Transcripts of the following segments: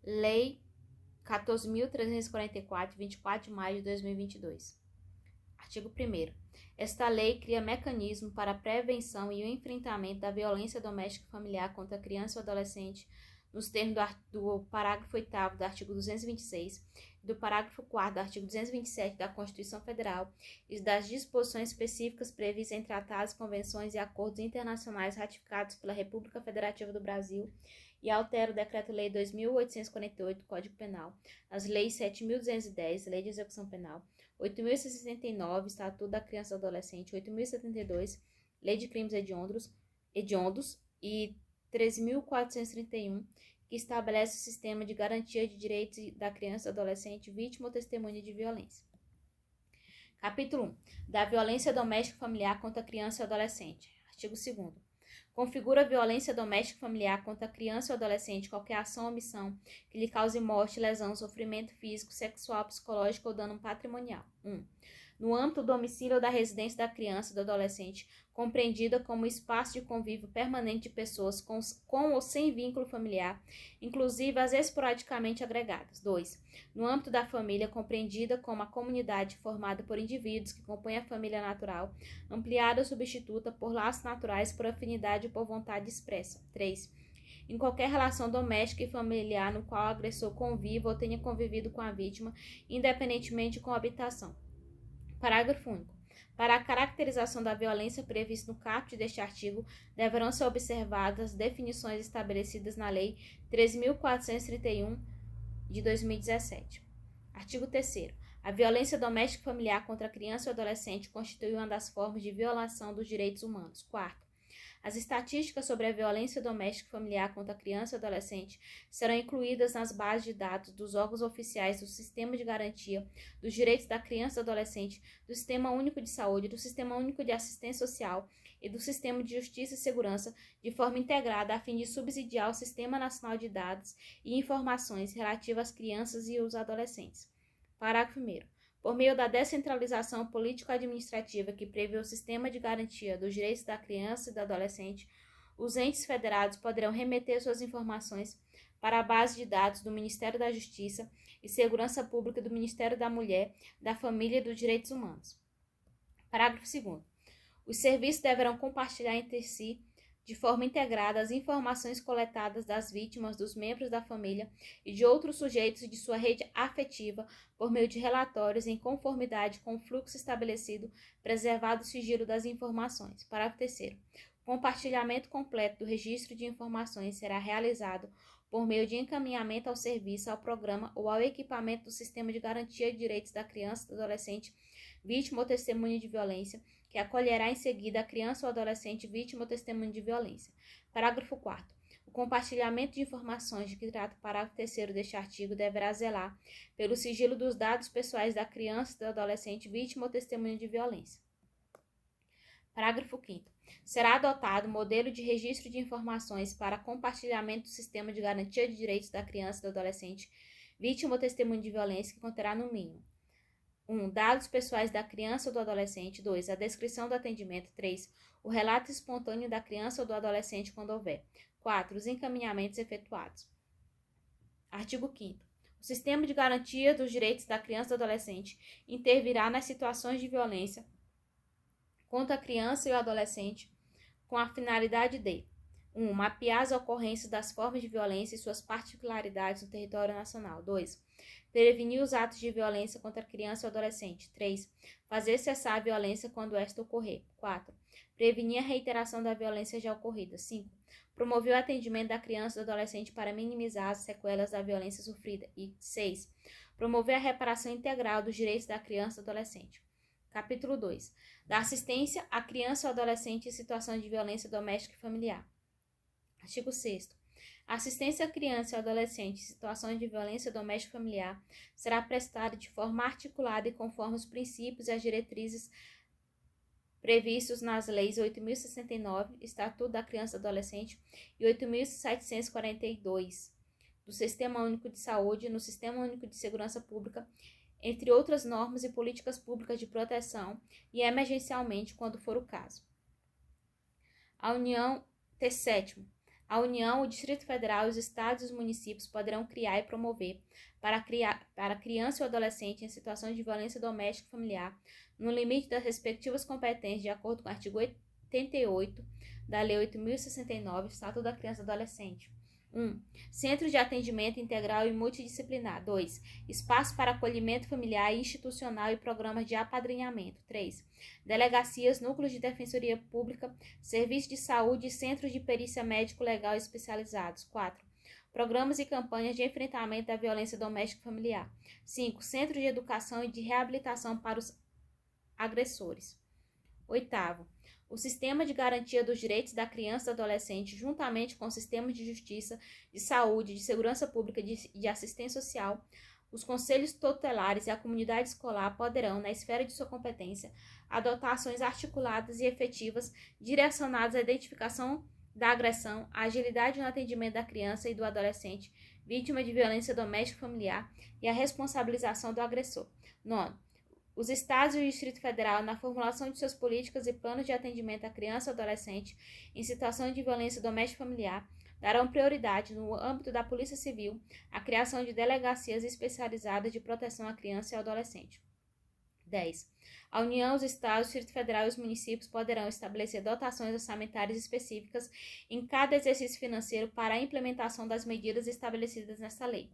Lei 14.344, 24 de maio de 2022. Artigo 1º. Esta lei cria mecanismo para a prevenção e o enfrentamento da violência doméstica e familiar contra a criança ou adolescente, nos termos do parágrafo 8º do artigo 226 e do parágrafo 4º do artigo 227 da Constituição Federal e das disposições específicas previstas em tratados, convenções e acordos internacionais ratificados pela República Federativa do Brasil e altera o Decreto-Lei 2.848, Código Penal, as Leis 7.210, Lei de Execução Penal, 8.069, Estatuto da Criança e do Adolescente, 8.072, Lei de Crimes Hediondos e 13.431, que estabelece o sistema de garantia de direitos da criança e adolescente vítima ou testemunha de violência. Capítulo 1. Da violência doméstica e familiar contra a criança e adolescente. Artigo 2º. Configura a violência doméstica e familiar contra a criança ou adolescente qualquer ação ou omissão que lhe cause morte, lesão, sofrimento físico, sexual, psicológico ou dano patrimonial. 1. No âmbito do domicílio ou da residência da criança ou do adolescente, compreendida como espaço de convívio permanente de pessoas com ou sem vínculo familiar, inclusive as esporadicamente agregadas. 2. No âmbito da família, compreendida como a comunidade formada por indivíduos que compõem a família natural, ampliada ou substituta por laços naturais, por afinidade ou por vontade expressa. 3. Em qualquer relação doméstica e familiar no qual o agressor conviva ou tenha convivido com a vítima, independentemente com a habitação. Parágrafo único. Para a caracterização da violência prevista no caput deste artigo, deverão ser observadas definições estabelecidas na Lei 3.431, de 2017. Artigo 3º. A violência doméstica e familiar contra a criança ou adolescente constitui uma das formas de violação dos direitos humanos. 4º. As estatísticas sobre a violência doméstica e familiar contra a criança e adolescente serão incluídas nas bases de dados dos órgãos oficiais do Sistema de Garantia dos Direitos da Criança e do Adolescente, do Sistema Único de Saúde, do Sistema Único de Assistência Social e do Sistema de Justiça e Segurança, de forma integrada a fim de subsidiar o Sistema Nacional de Dados e Informações relativas às crianças e os adolescentes. Parágrafo 1º. Por meio da descentralização político-administrativa que prevê o sistema de garantia dos direitos da criança e do adolescente, os entes federados poderão remeter suas informações para a base de dados do Ministério da Justiça e Segurança Pública do Ministério da Mulher, da Família e dos Direitos Humanos. Parágrafo 2º. Os serviços deverão compartilhar entre si de forma integrada as informações coletadas das vítimas, dos membros da família e de outros sujeitos de sua rede afetiva por meio de relatórios em conformidade com o fluxo estabelecido, preservado o sigilo das informações. Parágrafo 3º. O compartilhamento completo do registro de informações será realizado por meio de encaminhamento ao serviço, ao programa ou ao equipamento do Sistema de Garantia de Direitos da Criança e do Adolescente vítima ou testemunha de violência, que acolherá em seguida a criança ou adolescente vítima ou testemunha de violência. Parágrafo 4º. O compartilhamento de informações de que trata o parágrafo 3º deste artigo deverá zelar pelo sigilo dos dados pessoais da criança e do adolescente vítima ou testemunha de violência. Parágrafo 5º. Será adotado modelo de registro de informações para compartilhamento do Sistema de Garantia de Direitos da Criança e do Adolescente vítima ou testemunha de violência, que conterá no mínimo 1. Dados pessoais da criança ou do adolescente. 2. A descrição do atendimento. 3. O relato espontâneo da criança ou do adolescente quando houver. 4. Os encaminhamentos efetuados. Artigo 5º. O Sistema de Garantia dos Direitos da Criança e do Adolescente intervirá nas situações de violência contra a criança e o adolescente com a finalidade de 1. Mapear as ocorrências das formas de violência e suas particularidades no território nacional. 2. Prevenir os atos de violência contra a criança ou adolescente. 3. Fazer cessar a violência quando esta ocorrer. 4. Prevenir a reiteração da violência já ocorrida. 5. Promover o atendimento da criança e do adolescente para minimizar as sequelas da violência sofrida. E 6. Promover a reparação integral dos direitos da criança e do adolescente. Capítulo 2. Da assistência à criança ou adolescente em situação de violência doméstica e familiar. Artigo 6º. A assistência à criança e ao adolescente em situações de violência doméstica e familiar será prestada de forma articulada e conforme os princípios e as diretrizes previstos nas leis 8.069, Estatuto da Criança e do Adolescente, e 8.742, do Sistema Único de Saúde, no Sistema Único de Segurança Pública, entre outras normas e políticas públicas de proteção, e emergencialmente, quando for o caso. A União, T7. A União, o Distrito Federal, os estados e os municípios poderão criar e promover para criança ou adolescente em situação de violência doméstica e familiar, no limite das respectivas competências, de acordo com o artigo 88 da Lei 8.069, Estatuto da Criança e do Adolescente. 1. Centro de atendimento integral e multidisciplinar. 2. Espaço para acolhimento familiar e institucional e programas de apadrinhamento. 3. Delegacias, núcleos de defensoria pública, serviços de saúde e centros de perícia médico-legal especializados. 4. Programas e campanhas de enfrentamento da violência doméstica e familiar. 5. Centros de educação e de reabilitação para os agressores. 8. O sistema de garantia dos direitos da criança e do adolescente, juntamente com o sistema de justiça, de saúde, de segurança pública e de assistência social, os conselhos tutelares e a comunidade escolar poderão, na esfera de sua competência, adotar ações articuladas e efetivas direcionadas à identificação da agressão, à agilidade no atendimento da criança e do adolescente vítima de violência doméstica e familiar e à responsabilização do agressor. 9. Os estados e o Distrito Federal, na formulação de suas políticas e planos de atendimento à criança e adolescente em situação de violência doméstica e familiar, darão prioridade, no âmbito da Polícia Civil, à criação de delegacias especializadas de proteção à criança e ao adolescente. 10. A União, os estados, o Distrito Federal e os municípios poderão estabelecer dotações orçamentárias específicas em cada exercício financeiro para a implementação das medidas estabelecidas nesta lei.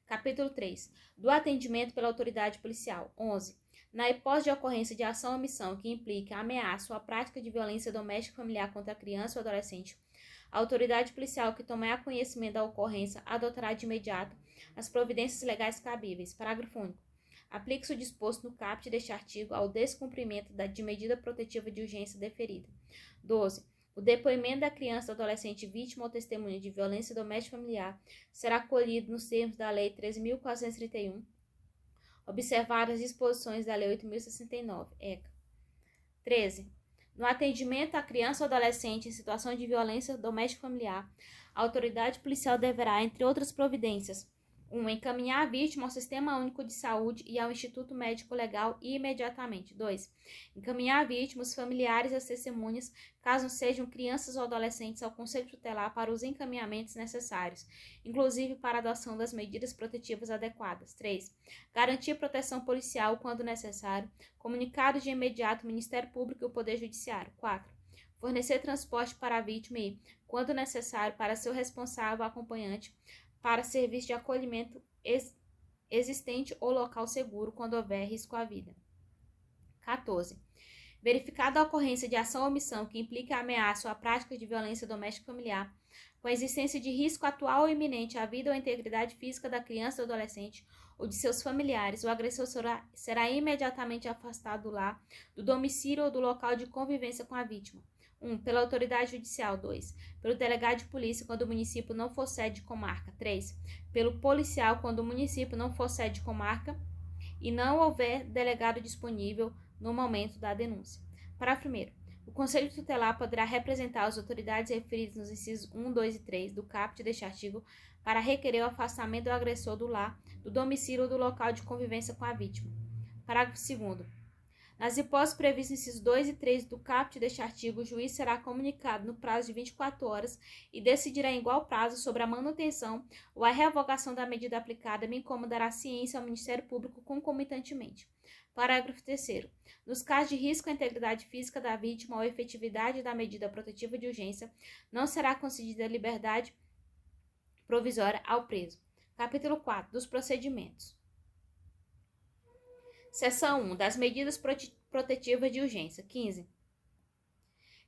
Capítulo 3. Do atendimento pela autoridade policial. 11. Na hipótese de ocorrência de ação ou omissão que implique a ameaça ou a prática de violência doméstica e familiar contra a criança ou adolescente, a autoridade policial que tomar conhecimento da ocorrência adotará de imediato as providências legais cabíveis. Parágrafo único. Aplique-se o disposto no caput deste artigo ao descumprimento de medida protetiva de urgência deferida. 12. O depoimento da criança ou adolescente vítima ou testemunha de violência doméstica e familiar será acolhido nos termos da Lei 13.431, observadas as disposições da Lei 8.069, ECA. 13. No atendimento à criança ou adolescente em situação de violência doméstica e familiar, a autoridade policial deverá, entre outras providências, 1. Encaminhar a vítima ao Sistema Único de Saúde e ao Instituto Médico Legal imediatamente. 2. Encaminhar a vítima, os familiares e as testemunhas, caso sejam crianças ou adolescentes, ao Conselho Tutelar para os encaminhamentos necessários, inclusive para a adoção das medidas protetivas adequadas. 3. Garantir proteção policial quando necessário, comunicado de imediato ao Ministério Público e ao Poder Judiciário. 4. Fornecer transporte para a vítima e, quando necessário, para seu responsável acompanhante, para serviço de acolhimento existente ou local seguro quando houver risco à vida. 14. Verificada a ocorrência de ação ou omissão que implique a ameaça ou a prática de violência doméstica e familiar, com a existência de risco atual ou iminente à vida ou à integridade física da criança ou adolescente ou de seus familiares, o agressor será imediatamente afastado do lar, do domicílio ou do local de convivência com a vítima. 1. Pela autoridade judicial. 2. Pelo delegado de polícia quando o município não for sede de comarca. 3. Pelo policial quando o município não for sede de comarca e não houver delegado disponível no momento da denúncia. Parágrafo 1º. O Conselho Tutelar poderá representar as autoridades referidas nos incisos 1, 2 e 3 do caput deste artigo para requerer o afastamento do agressor do lar, do domicílio ou do local de convivência com a vítima. Parágrafo 2º. Nas hipóteses previstas nos incisos 2 e 3 do caput deste artigo, o juiz será comunicado no prazo de 24 horas e decidirá em igual prazo sobre a manutenção ou a revogação da medida aplicada, bem como dará ciência ao Ministério Público concomitantemente. Parágrafo 3º. Nos casos de risco à integridade física da vítima ou efetividade da medida protetiva de urgência, não será concedida liberdade provisória ao preso. Capítulo 4. Dos procedimentos. Seção 1. Das medidas protetivas de urgência. 15.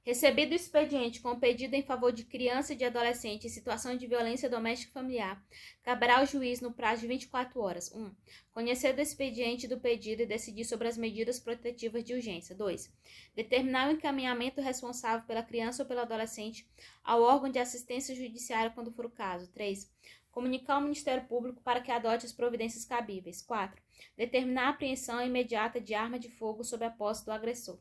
Recebido o expediente com pedido em favor de criança e de adolescente em situação de violência doméstica e familiar, caberá ao juiz, no prazo de 24 horas, 1. Conhecer do expediente do pedido e decidir sobre as medidas protetivas de urgência. 2. Determinar o encaminhamento responsável pela criança ou pelo adolescente ao órgão de assistência judiciária quando for o caso. 3. Comunicar ao Ministério Público para que adote as providências cabíveis. 4. Determinar a apreensão imediata de arma de fogo sob a posse do agressor.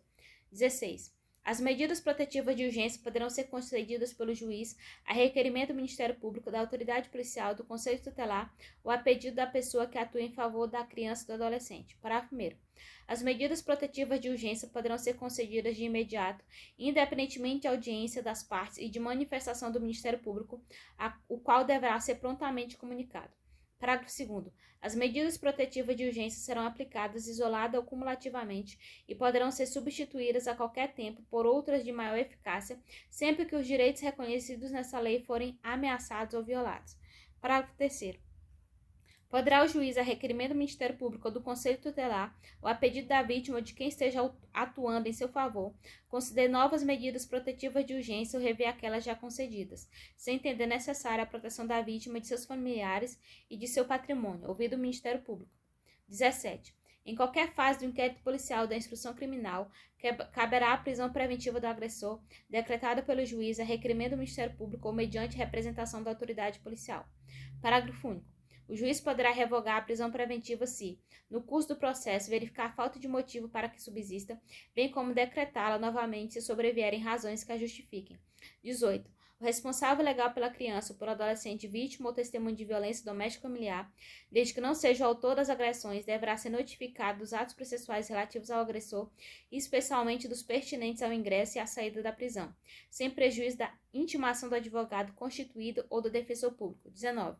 16. As medidas protetivas de urgência poderão ser concedidas pelo juiz a requerimento do Ministério Público, da autoridade policial, do Conselho Tutelar ou a pedido da pessoa que atua em favor da criança ou do adolescente. Parágrafo 1º. As medidas protetivas de urgência poderão ser concedidas de imediato, independentemente de audiência das partes e de manifestação do Ministério Público, o qual deverá ser prontamente comunicado. Parágrafo 2º. As medidas protetivas de urgência serão aplicadas isolada ou cumulativamente e poderão ser substituídas a qualquer tempo por outras de maior eficácia, sempre que os direitos reconhecidos nessa lei forem ameaçados ou violados. Parágrafo 3º. Poderá o juiz, a requerimento do Ministério Público ou do Conselho Tutelar, ou a pedido da vítima ou de quem esteja atuando em seu favor, conceder novas medidas protetivas de urgência ou rever aquelas já concedidas, sem entender necessária a proteção da vítima, de seus familiares e de seu patrimônio, ouvido o Ministério Público. 17. Em qualquer fase do inquérito policial ou da instrução criminal, caberá a prisão preventiva do agressor, decretada pelo juiz, a requerimento do Ministério Público ou mediante representação da autoridade policial. Parágrafo único. O juiz poderá revogar a prisão preventiva se, no curso do processo, verificar a falta de motivo para que subsista, bem como decretá-la novamente se sobrevierem razões que a justifiquem. 18. O responsável legal pela criança ou pelo adolescente vítima ou testemunho de violência doméstica ou familiar, desde que não seja o autor das agressões, deverá ser notificado dos atos processuais relativos ao agressor, especialmente dos pertinentes ao ingresso e à saída da prisão, sem prejuízo da intimação do advogado constituído ou do defensor público. 19.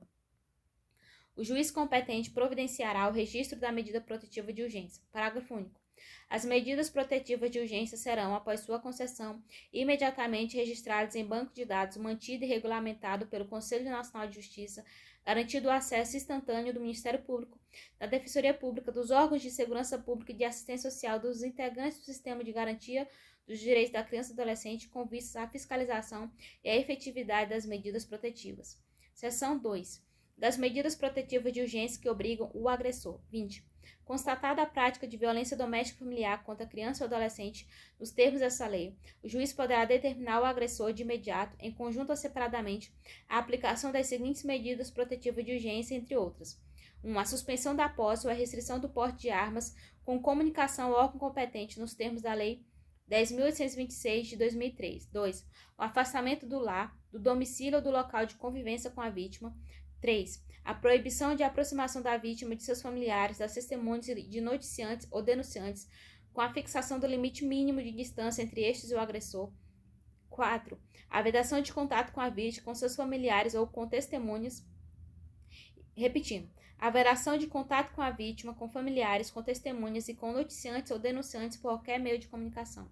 O juiz competente providenciará o registro da medida protetiva de urgência. Parágrafo único. As medidas protetivas de urgência serão, após sua concessão, imediatamente registradas em banco de dados mantido e regulamentado pelo Conselho Nacional de Justiça, garantido o acesso instantâneo do Ministério Público, da Defensoria Pública, dos órgãos de segurança pública e de assistência social, dos integrantes do sistema de garantia dos direitos da criança e do adolescente, com vistas à fiscalização e à efetividade das medidas protetivas. Seção 2. Das medidas protetivas de urgência que obrigam o agressor. 20. Constatada a prática de violência doméstica familiar contra criança ou adolescente nos termos dessa lei, o juiz poderá determinar ao agressor de imediato, em conjunto ou separadamente, a aplicação das seguintes medidas protetivas de urgência, entre outras. 1. A suspensão da posse ou a restrição do porte de armas com comunicação ao órgão competente nos termos da Lei 10.826 de 2003. 2. O afastamento do lar, do domicílio ou do local de convivência com a vítima. 3. A proibição de aproximação da vítima de seus familiares, das testemunhas e de noticiantes ou denunciantes, com a fixação do limite mínimo de distância entre estes e o agressor. 4. A vedação de contato com a vítima, com seus familiares ou com testemunhas. Repetindo. A vedação de contato com a vítima, com familiares, com testemunhas e com noticiantes ou denunciantes por qualquer meio de comunicação.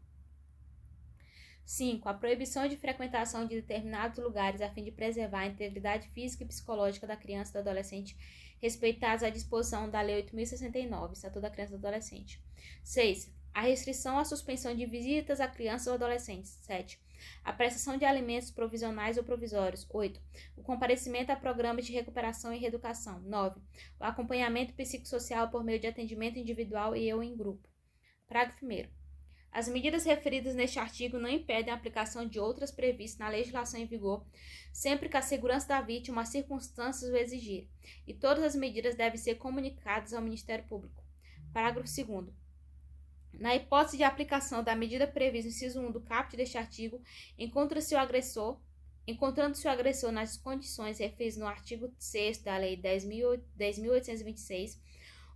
5. A proibição de frequentação de determinados lugares a fim de preservar a integridade física e psicológica da criança e do adolescente, respeitados à disposição da Lei 8.069, Estatuto da Criança e do Adolescente. 6. A restrição à suspensão de visitas a crianças ou adolescentes. 7. A prestação de alimentos provisionais ou provisórios. 8. O comparecimento a programas de recuperação e reeducação. 9. O acompanhamento psicossocial por meio de atendimento individual e ou em grupo. Parágrafo 1º. As medidas referidas neste artigo não impedem a aplicação de outras previstas na legislação em vigor, sempre que a segurança da vítima ou as circunstâncias o exigirem, e todas as medidas devem ser comunicadas ao Ministério Público. Parágrafo 2º. Na hipótese de aplicação da medida prevista no inciso 1 do caput deste artigo, encontrando-se o agressor nas condições referidas no artigo 6º da Lei 10.826,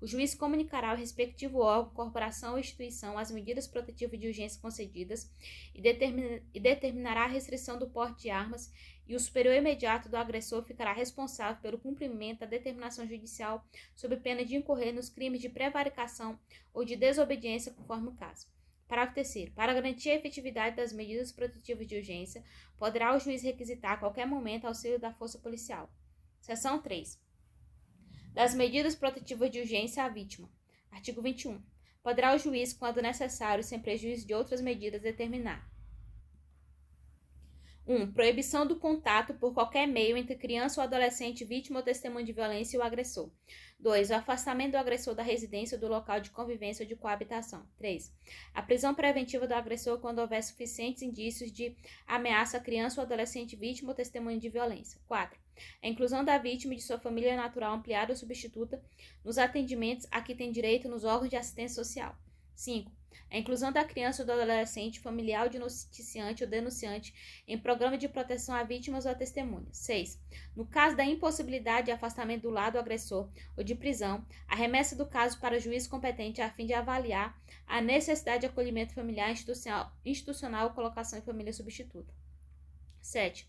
o juiz comunicará ao respectivo órgão, corporação ou instituição as medidas protetivas de urgência concedidas e determinará a restrição do porte de armas, e o superior imediato do agressor ficará responsável pelo cumprimento da determinação judicial sob pena de incorrer nos crimes de prevaricação ou de desobediência, conforme o caso. Parágrafo 3º. Para garantir a efetividade das medidas protetivas de urgência, poderá o juiz requisitar a qualquer momento auxílio da força policial. Seção 3. Das medidas protetivas de urgência à vítima. Artigo 21. Poderá o juiz, quando necessário, sem prejuízo de outras medidas, determinar: 1. Proibição do contato por qualquer meio entre criança ou adolescente vítima ou testemunha de violência e o agressor. 2. O afastamento do agressor da residência ou do local de convivência ou de coabitação. 3. A prisão preventiva do agressor quando houver suficientes indícios de ameaça à criança ou adolescente vítima ou testemunha de violência. 4. A inclusão da vítima e de sua família natural ampliada ou substituta nos atendimentos a que tem direito nos órgãos de assistência social. 5. A inclusão da criança ou do adolescente, familiar de noticiante ou denunciante em programa de proteção a vítimas ou a testemunhas. 6. No caso da impossibilidade de afastamento do lado agressor ou de prisão, a remessa do caso para o juiz competente a fim de avaliar a necessidade de acolhimento familiar institucional ou colocação em família substituta. 7.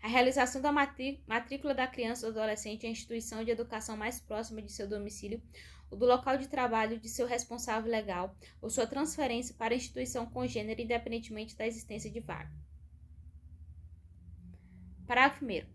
A realização da matrícula da criança ou adolescente em instituição de educação mais próxima de seu domicílio ou do local de trabalho de seu responsável legal ou sua transferência para a instituição congênere independentemente da existência de vaga. Parágrafo 1º.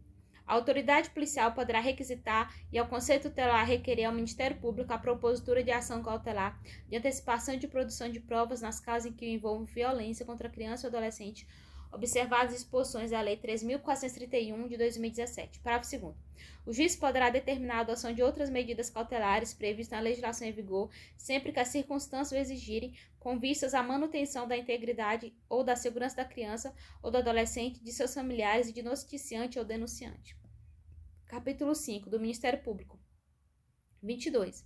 A autoridade policial poderá requisitar e ao Conselho Tutelar requerer ao Ministério Público a propositura de ação cautelar de antecipação de produção de provas nas causas em que envolvam violência contra criança ou adolescente, observadas as disposições da Lei 3.431, de 2017. Parágrafo 2º. O juiz poderá determinar a adoção de outras medidas cautelares previstas na legislação em vigor, sempre que as circunstâncias o exigirem, com vistas à manutenção da integridade ou da segurança da criança ou do adolescente, de seus familiares e de noticiante ou denunciante. Capítulo 5. Do Ministério Público. 22.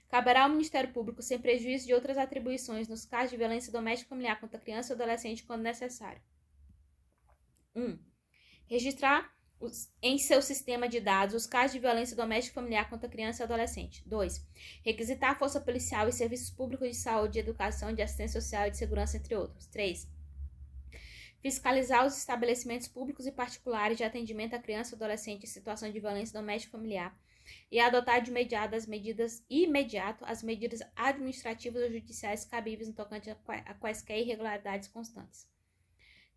Caberá ao Ministério Público, sem prejuízo de outras atribuições, nos casos de violência doméstica familiar contra criança ou adolescente, quando necessário. 1. Registrar em seu sistema de dados os casos de violência doméstica familiar contra criança e adolescente. 2. Requisitar a força policial e serviços públicos de saúde, de educação, de assistência social e de segurança, entre outros. 3. Fiscalizar os estabelecimentos públicos e particulares de atendimento à criança e adolescente em situação de violência doméstica familiar e adotar de imediato as medidas administrativas ou judiciais cabíveis no tocante a quaisquer irregularidades constantes.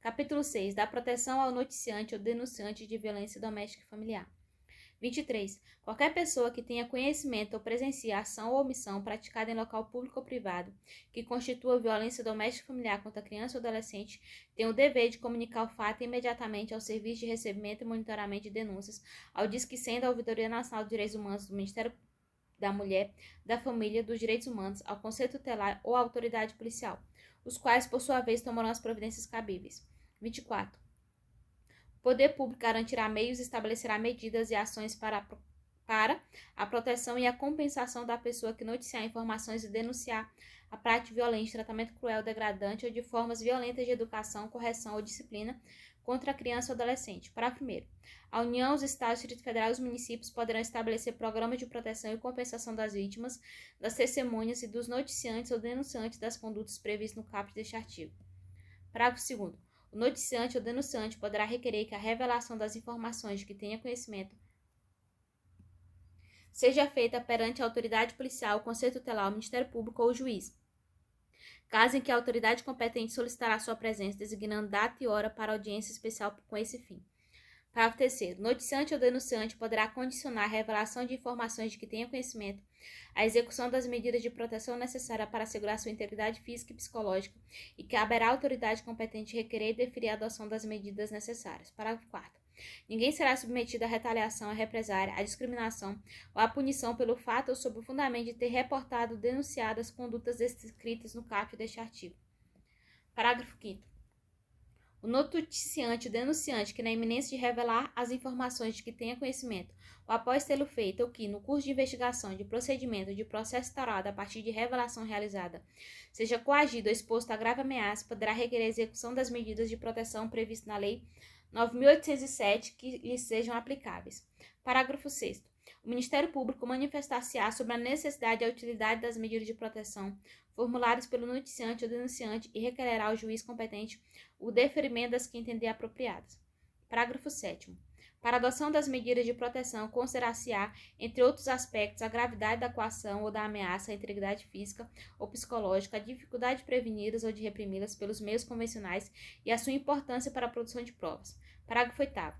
Capítulo 6. Da proteção ao noticiante ou denunciante de violência doméstica e familiar. 23. Qualquer pessoa que tenha conhecimento ou presencie ação ou omissão praticada em local público ou privado que constitua violência doméstica e familiar contra criança ou adolescente tem o dever de comunicar o fato imediatamente ao Serviço de Recebimento e Monitoramento de Denúncias, ao Disque 100 da Ouvidoria Nacional de Direitos Humanos do Ministério da Mulher, da Família, dos Direitos Humanos, ao Conselho Tutelar ou à autoridade policial, os quais, por sua vez, tomarão as providências cabíveis. 24. O poder público garantirá meios e estabelecerá medidas e ações para a proteção e a compensação da pessoa que noticiar informações e denunciar a prática violenta, tratamento cruel, degradante ou de formas violentas de educação, correção ou disciplina contra a criança ou adolescente. Parágrafo 1º. A União, os Estados, o Distrito Federal e os municípios poderão estabelecer programas de proteção e compensação das vítimas, das testemunhas e dos noticiantes ou denunciantes das condutas previstas no caput deste artigo. Parágrafo 2º. O noticiante ou denunciante poderá requerer que a revelação das informações de que tenha conhecimento seja feita perante a autoridade policial, o Conselho Tutelar, o Ministério Público ou o juiz, caso em que a autoridade competente solicitará sua presença, designando data e hora para audiência especial com esse fim. Parágrafo 3º. O noticiante ou denunciante poderá condicionar a revelação de informações de que tenha conhecimento à execução das medidas de proteção necessárias para assegurar sua integridade física e psicológica e caberá à autoridade competente requerer e deferir a adoção das medidas necessárias. Parágrafo 4º. Ninguém será submetido à retaliação, à represália, à discriminação ou à punição pelo fato ou sob o fundamento de ter reportado ou denunciado as condutas descritas no caput deste artigo. Parágrafo 5º. O noticiante ou denunciante que, na iminência de revelar as informações de que tenha conhecimento, ou após tê-lo feito, ou que, no curso de investigação, de procedimento, de processo instaurado a partir de revelação realizada, seja coagido ou exposto a grave ameaça, poderá requerer a execução das medidas de proteção previstas na Lei 9.807 que lhe sejam aplicáveis. Parágrafo 6º. O Ministério Público manifestar-se-á sobre a necessidade e a utilidade das medidas de proteção formuladas pelo noticiante ou denunciante e requererá ao juiz competente o deferimento das que entender apropriadas. Parágrafo 7º. Para a adoção das medidas de proteção, considerar-se-á, entre outros aspectos, a gravidade da coação ou da ameaça à integridade física ou psicológica, a dificuldade de preveni-las ou de reprimi-las pelos meios convencionais e a sua importância para a produção de provas. Parágrafo 8º.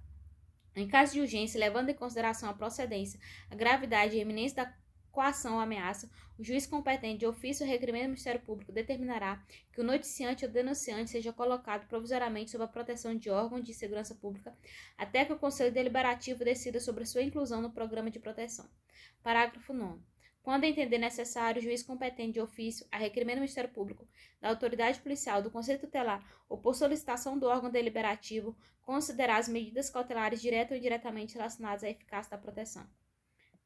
Em caso de urgência, levando em consideração a procedência, a gravidade e a iminência da coação ou ameaça, o juiz competente de ofício ou requerimento do Ministério Público determinará que o noticiante ou denunciante seja colocado provisoriamente sob a proteção de órgão de segurança pública até que o Conselho Deliberativo decida sobre a sua inclusão no programa de proteção. Parágrafo 9º. Quando entender necessário, o juiz competente de ofício, a requerimento do Ministério Público, da autoridade policial, do Conselho Tutelar ou por solicitação do órgão deliberativo, considerar as medidas cautelares direta ou indiretamente relacionadas à eficácia da proteção.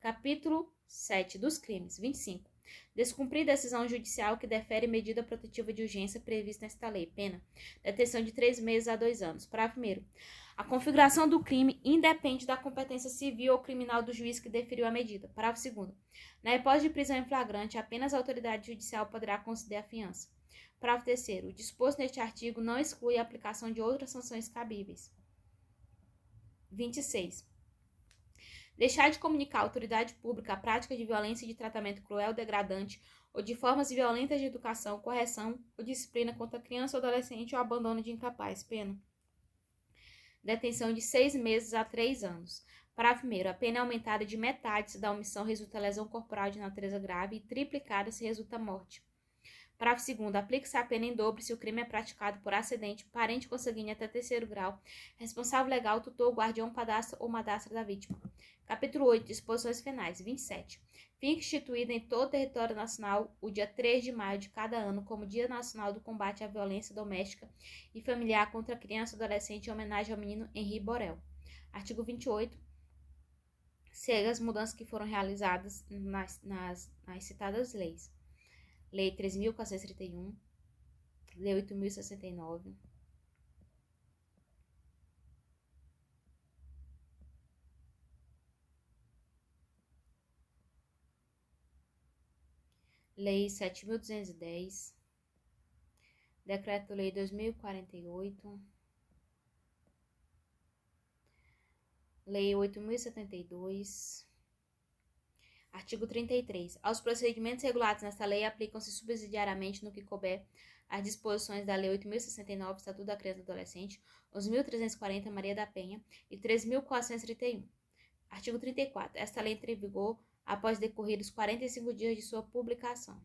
Capítulo 7 dos crimes. 25. Descumprir decisão judicial que defere medida protetiva de urgência prevista nesta lei. Pena: detenção de 3 meses a 2 anos. Parágrafo 1º. A configuração do crime independe da competência civil ou criminal do juiz que deferiu a medida. Parágrafo 2º. Na hipótese de prisão em flagrante, apenas a autoridade judicial poderá conceder a fiança. Parágrafo 3º. O disposto neste artigo não exclui a aplicação de outras sanções cabíveis. 26. Deixar de comunicar à autoridade pública a prática de violência e de tratamento cruel, degradante ou de formas violentas de educação, correção ou disciplina contra criança ou adolescente ou abandono de incapaz. Pena: detenção de 6 meses a 3 anos. Parágrafo 1º. A pena é aumentada de metade se da omissão resulta lesão corporal de natureza grave e triplicada se resulta morte. Parágrafo 2º. Aplica-se a pena em dobro se o crime é praticado por acidente, parente consanguíneo até 3º grau, responsável legal, tutor, guardião, padrasto ou madrasta da vítima. Capítulo 8. Disposições penais. 27. Fica instituído em todo o território nacional o dia 3 de maio de cada ano como Dia Nacional do Combate à Violência Doméstica e Familiar contra Criança e Adolescente em homenagem ao menino Henri Borel. Artigo 28. Segue as mudanças que foram realizadas nas citadas leis. Lei 3.431, Lei 8.069, Lei 7.210, Decreto-Lei 2048, Lei 8.072, Artigo 33. Aos procedimentos regulados nesta lei aplicam-se subsidiariamente no que couber as disposições da Lei 8.069, Estatuto da Criança e do Adolescente, 11.340, Maria da Penha e 3.431. Artigo 34. Esta lei entra em vigor após decorridos 45 dias de sua publicação.